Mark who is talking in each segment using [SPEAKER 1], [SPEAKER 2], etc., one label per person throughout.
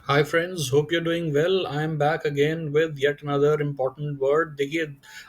[SPEAKER 1] Hi friends, hope you are doing well. I am back again with yet another important word. देखिए,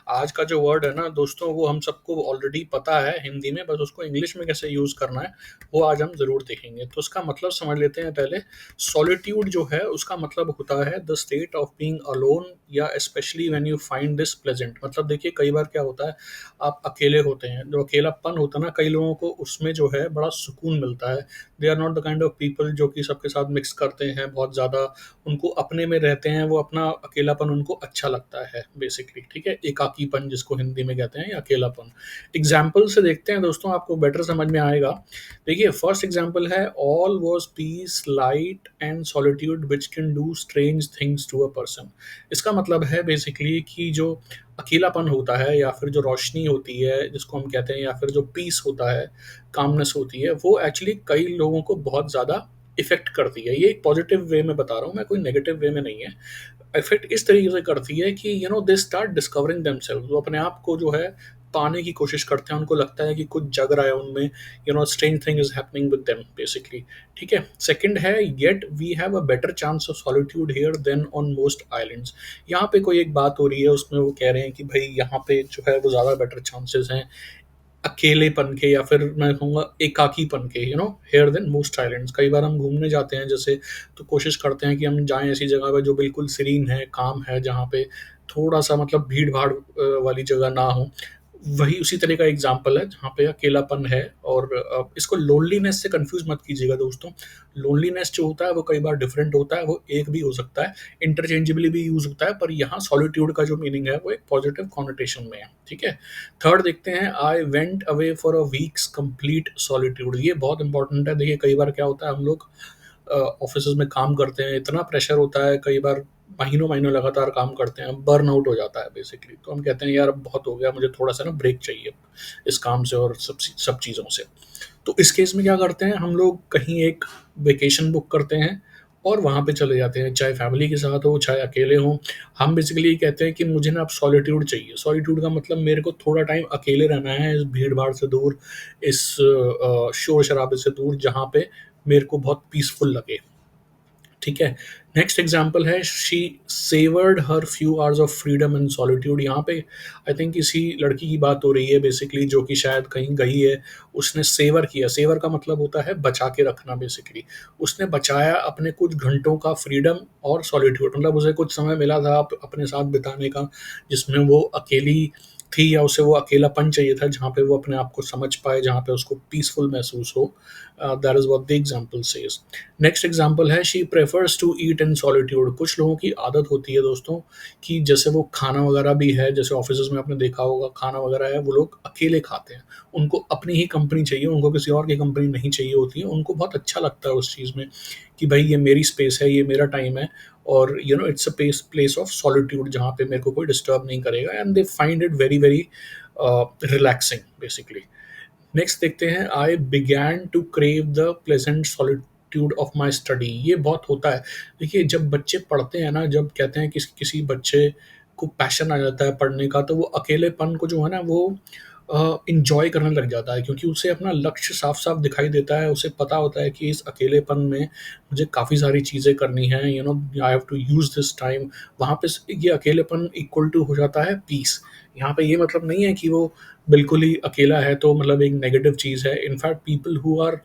[SPEAKER 1] आज का जो word है ना दोस्तों, वो हम सबको ऑलरेडी पता है हिंदी में, बस उसको इंग्लिश में कैसे यूज़ करना है वो आज हम ज़रूर देखेंगे। तो उसका मतलब समझ लेते हैं पहले। सॉलिट्यूड जो है उसका मतलब होता है the state of being alone, या especially when you find this pleasant. मतलब देखिए, कई बार क्या होता है, आप अकेले होते हैं, जो अकेलापन होता है ना, कई लोगों को उसमें जो है बड़ा सुकून मिलता है। They are not the kind of people जो कि सबके साथ मिक्स करते हैं बहुत ज़्यादा, उनको अपने में रहते हैं, वो अपना अकेलापन उनको अच्छा लगता है बेसिकली। ठीक है, एकाकीपन जिसको हिंदी में कहते हैं, या अकेलापन। एग्जाम्पल से देखते हैं दोस्तों, आपको बेटर समझ में आएगा। देखिए, फर्स्ट एग्जाम्पल है all was peace light and solitude which can do strange things to a person. इसका मतलब है बेसिकली कि जो अकेलापन होता है, या फिर जो रोशनी होती है जिसको हम कहते हैं, या फिर जो पीस होता है, कामनेस होती है, वो एक्चुअली कई लोगों को बहुत ज़्यादा इफ़ेक्ट करती है। ये एक पॉजिटिव वे में बता रहा हूँ मैं, कोई नेगेटिव वे में नहीं है। इफ़ेक्ट इस तरीके से करती है कि दे स्टार्ट डिस्कवरिंग देमसेल्व्स। वो अपने आप को जो है पाने की कोशिश करते हैं, उनको लगता है कि कुछ जग रहा है उनमें, strange thing is happening with them basically. ठीक है? सेकंड है, yet we have a better chance of solitude here than on most islands. यहाँ पे कोई एक बात हो रही है, उसमें वो कह रहे हैं कि भई यहाँ पे जो है वो ज़्यादा बेटर चांसेस हैं अकेलेपन के, या फिर मैं कहूँगा एकाकीपन के, हियर देन मोस्ट आइलैंड्स। कई बार हम घूमने जाते हैं जैसे, तो कोशिश करते हैं कि हम जाएँ ऐसी जगह पे जो बिल्कुल सीरीन है, काम है, जहाँ पे थोड़ा-सा मतलब भीड़-भाड़ वाली जगह ना हो। वही उसी तरह का एग्ज़ाम्पल है जहाँ पे अकेलापन है। और इसको लोनलीनेस से कन्फ्यूज़ मत कीजिएगा दोस्तों। लोनलीनेस जो होता है वो कई बार डिफरेंट होता है, वो एक भी हो सकता है, इंटरचेंजेबली भी यूज़ होता है, पर यहाँ सॉलिट्यूड का जो मीनिंग है वो एक पॉजिटिव कॉनोटेशन में है। ठीक है? थर्ड देखते हैं, I went away for a weeks complete solitude. ये बहुत इंपॉर्टेंट है। देखिए, कई बार क्या होता है, हम लोग ऑफिस में काम करते हैं, इतना प्रेशर होता है, कई बार महीनों महीनों लगातार काम करते हैं, बर्न आउट हो जाता है बेसिकली। तो हम कहते हैं यार अब बहुत हो गया, मुझे थोड़ा सा ना ब्रेक चाहिए इस काम से और सब सब चीज़ों से। तो इस केस में क्या करते हैं, हम लोग कहीं एक वेकेशन बुक करते हैं और वहाँ पे चले जाते हैं, चाहे फैमिली के साथ हो चाहे अकेले हों। हम बेसिकली ये कहते हैं कि मुझे ना अब सॉलिट्यूड चाहिए। सॉलिट्यूड का मतलब मेरे को थोड़ा टाइम अकेले रहना है, इस भीड़ भाड़ से दूर, इस शोर शराबे से दूर, जहाँ पे मेरे को बहुत पीसफुल लगे। ठीक है? नेक्स्ट एग्जांपल है, she savoured her few hours of freedom and solitude. यहाँ पे आई थिंक किसी लड़की की बात हो रही है बेसिकली, जो कि शायद कहीं गई है, उसने सेवर किया। सेवर का मतलब होता है बचा के रखना बेसिकली। उसने बचाया अपने कुछ घंटों का फ्रीडम और सॉलिट्यूड, मतलब उसे कुछ समय मिला था अपने साथ बिताने का, जिसमें वो अकेली थी, या उसे वो अकेलापन चाहिए था जहाँ पे वो अपने आप को समझ पाए, जहाँ पे उसको पीसफुल महसूस हो। That is what the example says. Next example है, she prefers to eat in solitude. कुछ लोगों की आदत होती है दोस्तों कि जैसे वो खाना वगैरह भी है, जैसे ऑफिस में आपने देखा होगा, खाना वगैरह है, वो लोग अकेले खाते हैं। उनको अपनी ही कंपनी चाहिए, उनको किसी और की कंपनी नहीं चाहिए होती है। उनको बहुत अच्छा लगता है उस चीज़ में कि भाई ये मेरी स्पेस है, ये मेरा टाइम है, और it's a place of solitude जहाँ पे मेरे को कोई डिस्टर्ब नहीं करेगा, and they find it very very relaxing basically. Next देखते हैं, I began to crave the pleasant solitude of my study. ये बहुत होता है। देखिए, जब बच्चे पढ़ते हैं ना, जब कहते हैं कि किसी बच्चे को पैशन आ जाता है पढ़ने का, तो वो अकेलेपन को जो है ना वो इंजॉय करने लग जाता है, क्योंकि उसे अपना लक्ष्य साफ साफ दिखाई देता है। उसे पता होता है कि इस अकेलेपन में मुझे काफ़ी सारी चीज़ें करनी हैं, I have to use this time. वहाँ पे ये अकेलेपन इक्वल टू हो जाता है पीस। यहाँ पे ये मतलब नहीं है कि वो बिल्कुल ही अकेला है तो मतलब एक नेगेटिव चीज़ है। In fact people who are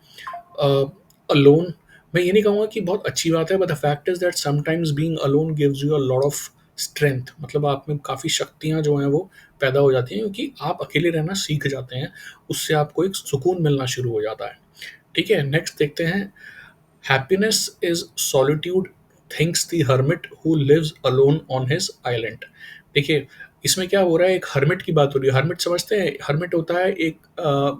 [SPEAKER 1] alone, मैं ये नहीं कहूँगा कि बहुत अच्छी बात है, but the fact is that sometimes being alone gives you a lot of strength. मतलब आप में काफ़ी शक्तियाँ जो हैं वो पैदा हो जाती हैं, क्योंकि आप अकेले रहना सीख जाते हैं। उससे आपको एक सुकून मिलना शुरू हो जाता है। ठीक है? नेक्स्ट देखते हैं, happiness is solitude thinks the hermit who lives alone on his island. देखिए, इसमें क्या हो रहा है, एक हर्मिट की बात हो रही है। हर्मिट समझते हैं? हर्मिट होता है एक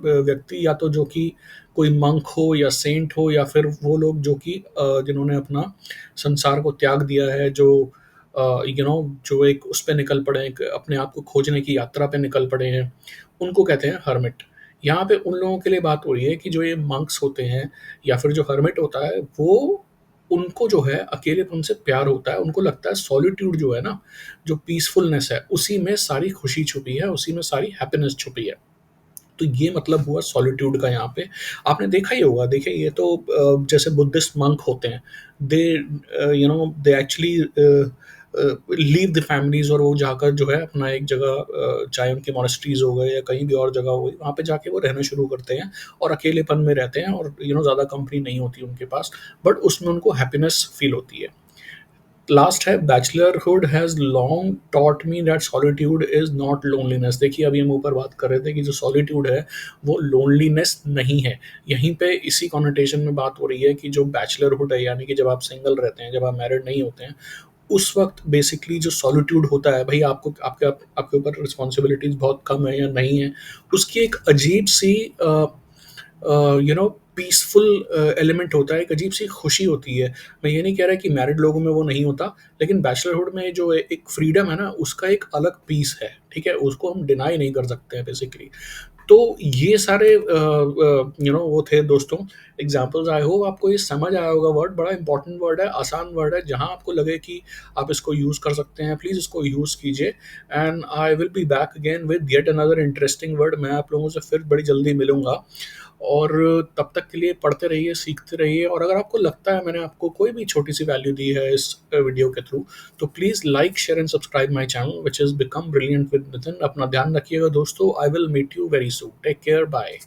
[SPEAKER 1] व्यक्ति, या तो जो कि कोई मंक हो या सेंट हो, या फिर वो लोग जो कि जिन्होंने अपना संसार को त्याग दिया है, जो जो एक उस पे निकल पड़े हैं, एक अपने आप को खोजने की यात्रा पे निकल पड़े हैं, उनको कहते हैं हर्मिट। यहाँ पे उन लोगों के लिए बात हो रही है कि जो ये मंक्स होते हैं, या फिर जो हर्मिट होता है, वो उनको जो है अकेलेपन से प्यार होता है। उनको लगता है सॉलिट्यूड जो है ना, जो पीसफुलनेस है, उसी में सारी खुशी छुपी है, उसी में सारी हैप्पीनेस छुपी है। तो ये मतलब हुआ सॉलिट्यूड का यहाँ पे। आपने देखा ही होगा, देखिए ये तो जैसे बुद्धिस्ट मंक होते हैं, they they actually leave the families, और वो जाकर जो है अपना एक जगह, चाहे उनके मॉनेस्ट्रीज हो गए या कहीं भी और जगह हो गई, वहाँ पे जाके वो रहना शुरू करते हैं और अकेलेपन में रहते हैं, और ज़्यादा कंपनी नहीं होती उनके पास, बट उसमें उनको हैप्पीनेस फील होती है। लास्ट है, bachelorhood has long taught me that solitude is not loneliness. देखिए अभी हम ऊपर बात कर रहे थे कि जो सॉलिट्यूड है वो लोनलीनेस नहीं है। यहीं पे इसी कॉन्नोटेशन में बात हो रही है कि जो बैचलरहुड है, यानी कि जब आप सिंगल रहते हैं, जब आप मैरिड नहीं होते हैं, उस वक्त बेसिकली जो सॉलिट्यूड होता है, भाई आपको आपके ऊपर रिस्पॉन्सिबिलिटीज बहुत कम है या नहीं है, उसकी एक अजीब सी पीसफुल एलिमेंट होता है, एक अजीब सी खुशी होती है। मैं ये नहीं कह रहा कि मैरिड लोगों में वो नहीं होता, लेकिन बैचलरहुड में जो एक फ्रीडम है ना, उसका एक अलग पीस है, ठीक है, उसको हम डिनाई नहीं कर सकते हैं बेसिकली। तो ये सारे वो थे दोस्तों एग्जाम्पल्स। आई होप आपको ये समझ आया होगा। वर्ड बड़ा इंपॉर्टेंट वर्ड है, आसान वर्ड है, जहाँ आपको लगे कि आप इसको यूज़ कर सकते हैं, प्लीज़ इसको यूज़ कीजिए। And I will be back again with yet another interesting word. मैं आप लोगों से फिर बड़ी जल्दी मिलूंगा, और तब तक के लिए पढ़ते रहिए, सीखते रहिए, और अगर आपको लगता है मैंने आपको कोई भी छोटी सी वैल्यू दी है इस वीडियो के थ्रू, तो please like, share and subscribe my channel which is become brilliant with Nitin. अपना ध्यान रखिएगा दोस्तों। I will meet you very soon. Take care, bye.